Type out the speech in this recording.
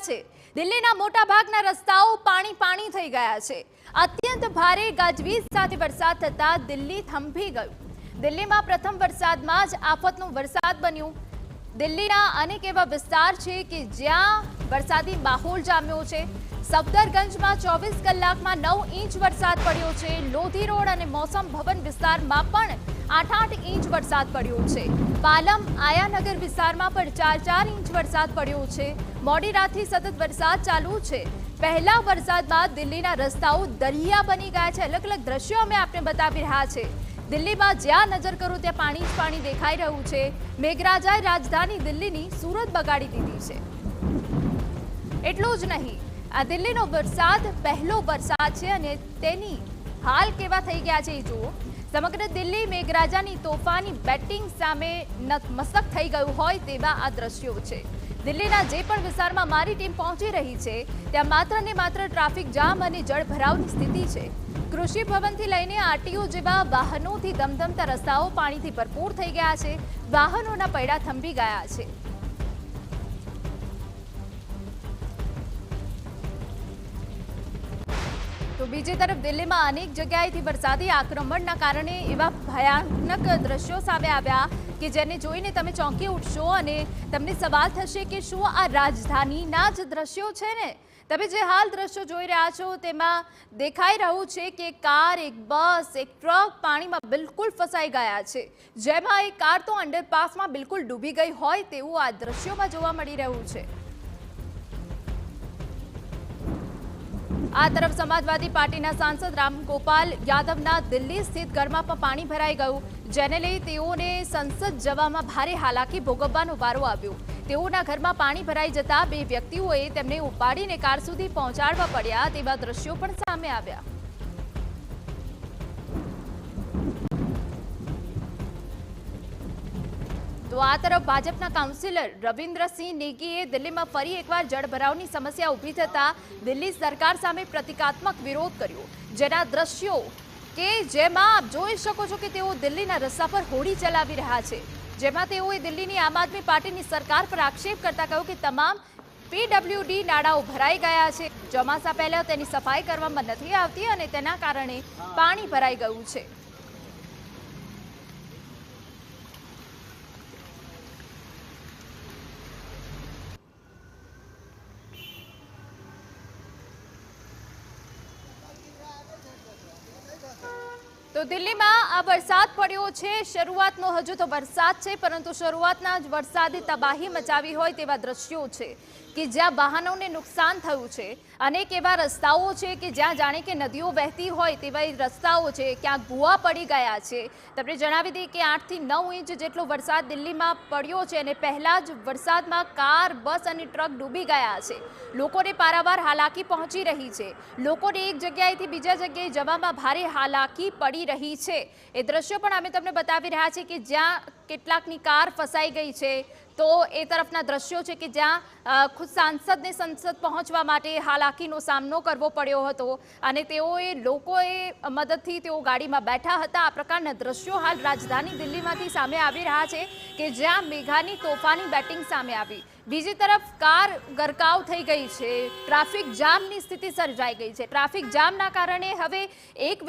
છે। દિલ્હીના મોટા ભાગના રસ્તાઓ પાણી થઈ ગયા છે। અત્યંત ભારે ગાજવીજ સાથે વરસાદ થતા દિલ્હી થંભી ગયું। દિલ્હીમાં પ્રથમ વરસાદમાં જ આફતનો વરસાદ બન્યો। દિલ્હીના અનેક એવા વિસ્તાર છે કે જ્યાં વરસાદી માહોલ જામ્યો છે। સફદરગંજમાં 24 કલાકમાં 9 ઇંચ વરસાદ પડ્યો છે। લોધી રોડ અને મૌસમ ભવન વિસ્તારમાં પણ 8-8 ઇંચ વરસાદ પડ્યો છે। પાલમ આયાનગર વિસ્તારમાં પણ 4-4 ઇંચ વરસાદ પડ્યો છે। મોડી રાતથી સતત વરસાદ ચાલુ છે। પહેલા વરસાદ બાદ દિલ્હીના રસ્તાઓ દરિયા બની ગયા છે। અલગ અલગ દ્રશ્યો અમે આપને બતાવી રહ્યા છે। દિલ્હીમાં જ્યાં નજર કરો ત્યાં પાણી જ પાણી દેખાઈ રહ્યું છે। મેઘરાજાએ રાજધાની દિલ્હીની સુરત બગાડી દીધી છે। એટલું જ નહીં, આ દિલ્હીનો વરસાદ પહેલો વરસાદ છે અને તેની હાલ કેવા થઈ ગયા છે એ જુઓ। સમગ્ર દિલ્હી મેઘરાજાની તોફાની બેટિંગ સામે નતમસ્તક થઈ ગયું હોય તેવા આ દ્રશ્યો છે। દિલ્હીના જે પણ વિસ્તારમાં મારી ટીમ પહોંચી રહી છે ત્યાં માત્ર ને માત્ર ટ્રાફિક જામ અને જળભરાવની સ્થિતિ છે। કૃષિ ભવનથી લઈને આરટીઓ જેવા વાહનોથી ધમધમતા રસ્તાઓ પાણીથી ભરપૂર થઈ ગયા છે। વાહનોના પૈડા થંભી ગયા છે। તો બીજી તરફ દિલ્હીમાં અનેક જગ્યાએથી વરસાદી આક્રમણના કારણે એવા ભયાનક દ્રશ્યો સામે આવ્યા કે જેને જોઈને તમે ચોંકી ઉઠશો અને તમને સવાલ થશે કે શું આ રાજધાનીના જ દ્રશ્યો છે ને। તમે જે હાલ દ્રશ્યો જોઈ રહ્યા છો તેમાં દેખાઈ રહ્યું છે કે કાર, એક બસ, એક ટ્રક પાણીમાં બિલકુલ ફસાઈ ગયા છે। જેમાં એક કાર તો અંડરપાસમાં બિલકુલ ડૂબી ગઈ હોય તેવું આ દ્રશ્યોમાં જોવા મળી રહ્યું છે। આ તરફ સમાજવાદી પાર્ટીના સાંસદ રામગોપાલ યાદવના દિલ્હી સ્થિત ઘરમાં પણ પાણી ભરાઈ ગયું, જેને લઈ તેઓને સંસદ જવામાં ભારે હાલાકી ભોગવવાનો વારો આવ્યો। તેઓના ઘરમાં પાણી ભરાઈ જતા બે વ્યક્તિઓએ તેમને ઉપાડીને કાર સુધી પહોંચાડવા પડ્યા તેવા દ્રશ્યો પણ સામે આવ્યા। તો આ તરફ ભાજપના કાઉન્સિલર રવિન્દ્રસિંહ નેગીએ દિલ્હીમાં ફરી એકવાર જળભરાવની સમસ્યા ઊભી થતા દિલ્હી સરકાર સામે પ્રતિકાત્મક વિરોધ કર્યો, જેના દ્રશ્યો કે જેમાં આપ જોઈ શકો છો કે તેઓ દિલ્હીના રસ્તા પર હોડી ચલાવી રહ્યા છે। જેમાં તેઓએ દિલ્હીની આમ આદમી પાર્ટીની સરકાર પર આક્ષેપ કરતા કહ્યું કે તમામ પીડબ્લ્યુડી નાળાઓ ભરાઈ ગયા છે। ચોમાસા પહેલા તેની સફાઈ કરવામાં નથી આવતી અને તેના કારણે પાણી ભરાઈ ગયું છે। તો દિલ્હીમાં આ વરસાદ પડ્યો છે। શરૂઆતનો હજુ તો વરસાદ છે, પરંતુ શરૂઆતના જ વરસાદે તબાહી મચાવી હોય તેવા દ્રશ્યો છે કે જ્યાં વાહનોને નુકસાન થયું છે। અનેક એવા રસ્તાઓ છે કે જ્યાં જાણે કે નદીઓ વહેતી હોય તેવા રસ્તાઓ છે, ક્યાંક ભૂવા પડી ગયા છે। તમને જણાવી દઈએ કે 8 થી 9 ઇંચ જેટલો વરસાદ દિલ્હીમાં પડ્યો છે અને પહેલા જ વરસાદમાં કાર, બસ અને ટ્રક ડૂબી ગયા છે। લોકોને પારાવાર હાલાકી પહોંચી રહી છે। લોકોને એક જગ્યાએથી બીજા જગ્યાએ જવામાં ભારે હાલાકી પડી રહી છે। એ દ્રશ્યો પણ અમે તમને બતાવી રહ્યા છીએ કે જ્યાં કેટલાકની કાર ફસાઈ ગઈ છે, તો એ તરફના દ્રશ્યો છે કે જ્યાં ખુદ સાંસદને સંસદ પહોંચવા માટે હાલાકીનો સામનો કરવો પડ્યો હતો અને લોકોએ મદદથી તેઓ ગાડીમાં બેઠા હતા। આ પ્રકારના દ્રશ્યો હાલ રાજધાની દિલ્હીમાંથી સામે આવી રહ્યા છે કે જ્યાં મેઘાની તોફાની બેટિંગ સામે આવી। બીજી તરફ કાર ગરકાવ થઈ ગઈ છે। ટ્રાફિક જામની સ્થિતિ સર્જાઈ ગઈ છે। ટ્રાફિક જામના કારણે હવે એક